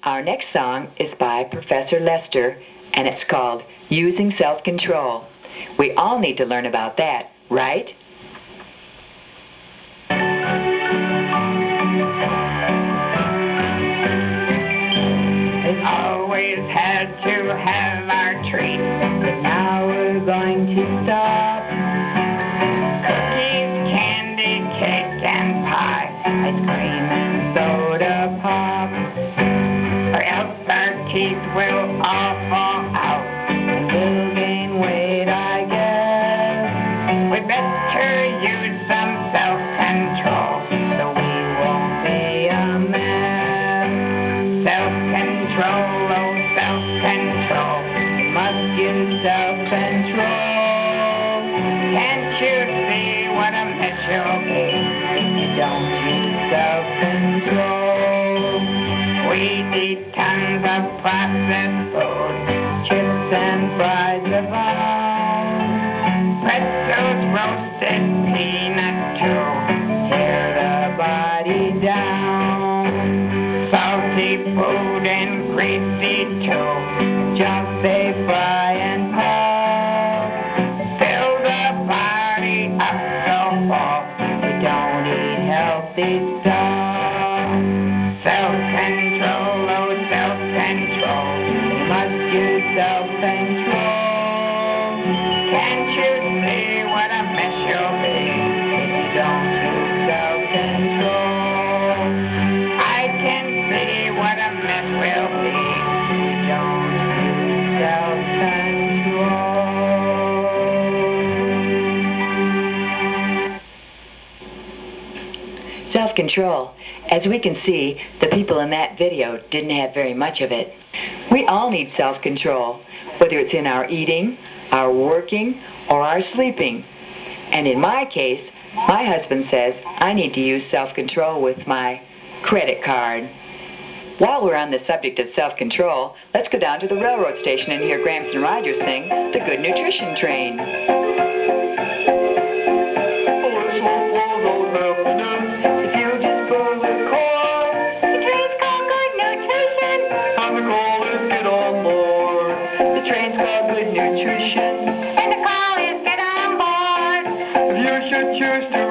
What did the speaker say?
Our next song is by Professor Lester, and it's called Using Self-Control. We all need to learn about that, right? We've always had to have our treats, but now we're going to stop. Cookies, candy, cake, and pie, ice cream and soda pop, or else our teeth will all fall out and we'll gain weight, I guess. We better use some self-control so we won't be a mess. Self-control, oh self-control, you must use self-control. Can't you see what a mess you'll be if you don't use self-control? We eat tons of processed food, chips and fries of all, pretzels, roasted peanut too, tear the body down. Salty food and greasy too, just say fry and puff, fill the body up so full, we don't eat healthy stuff. Self-control, oh self-control, you must use self-control. Can't you see what a mess you'll be if you don't use self-control? I can see what a mess will be if you don't use self-control. Self-control. As we can see, the people in that video didn't have very much of it. We all need self-control, whether it's in our eating, our working, or our sleeping. And in my case, my husband says I need to use self-control with my credit card. While we're on the subject of self-control, let's go down to the railroad station and hear Gramps and Roger sing The Good Nutrition Train. Nutrition, and the call is get on board. If you should choose to